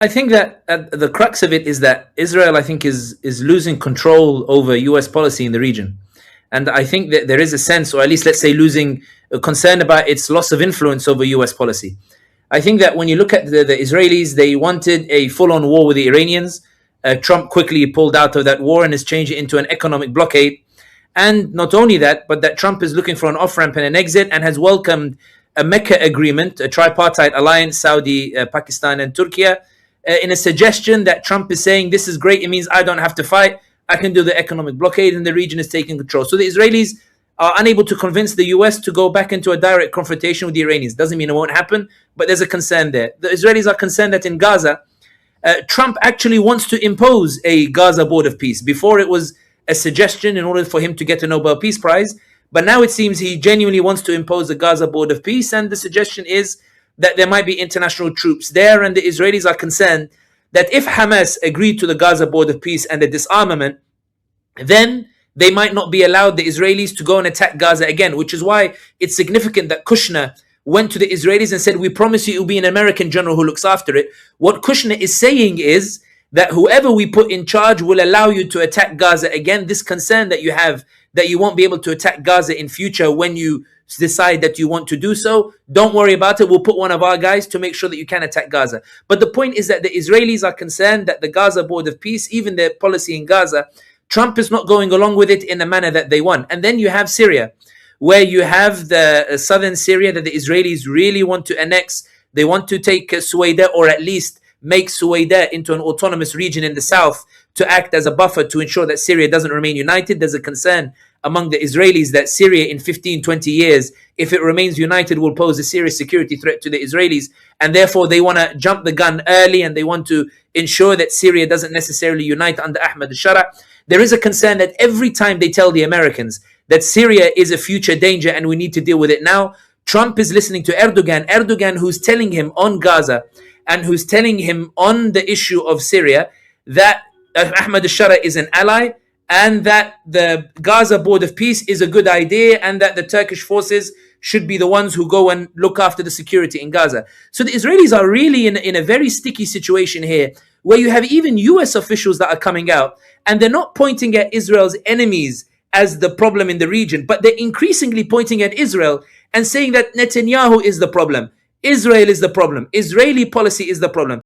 I think that the crux of it is that Israel, I think, is losing control over U.S. policy in the region, and I think that there is a sense, or at least let's say, losing a concern about its loss of influence over U.S. policy. I think that when you look at the Israelis, they wanted a full-on war with the Iranians. Trump quickly pulled out of that war and has changed it into an economic blockade. And not only that, but that Trump is looking for an off-ramp and an exit, and has welcomed a Mecca agreement, a tripartite alliance, Saudi, Pakistan, and Turkey, in a suggestion that Trump is saying, this is great, it means I don't have to fight, I can do the economic blockade, and the region is taking control. So the Israelis are unable to convince the US to go back into a direct confrontation with the Iranians. Doesn't mean it won't happen, but there's a concern there. The Israelis are concerned that in Gaza, Trump actually wants to impose a Gaza board of peace. Before it was a suggestion in order for him to get a Nobel Peace Prize, but now it seems he genuinely wants to impose a Gaza board of peace, and the suggestion is that there might be international troops there, and the Israelis are concerned that if Hamas agreed to the Gaza board of peace and the disarmament, then they might not be allowed, the Israelis, to go and attack Gaza again, which is why it's significant that Kushner went to the Israelis and said, we promise you it will be an American general who looks after it. What Kushner is saying is that whoever we put in charge will allow you to attack Gaza again. This concern that you have, that you won't be able to attack Gaza in future when you decide that you want to do so, don't worry about it. We'll put one of our guys to make sure that you can attack Gaza. But the point is that the Israelis are concerned that the Gaza board of peace, even their policy in Gaza, Trump is not going along with it in the manner that they want. And then you have Syria, where you have the southern Syria that the Israelis really want to annex. They want to take Suwaida, or at least make Suwaida into an autonomous region in the south to act as a buffer to ensure that Syria doesn't remain united. There's a concern among the Israelis that Syria in 15, 20 years, if it remains united, will pose a serious security threat to the Israelis. And therefore, they want to jump the gun early, and they want to ensure that Syria doesn't necessarily unite under Ahmad al-Shara. There is a concern that every time they tell the Americans that Syria is a future danger and we need to deal with it now, Trump is listening to Erdogan who's telling him on Gaza and who's telling him on the issue of Syria that Ahmad al-Shara is an ally, and that the Gaza board of peace is a good idea, and that the Turkish forces should be the ones who go and look after the security in Gaza. So the Israelis are really in a very sticky situation here, where you have even US officials that are coming out, and they're not pointing at Israel's enemies as the problem in the region, but they're increasingly pointing at Israel and saying that Netanyahu is the problem. Israel is the problem. Israeli policy is the problem.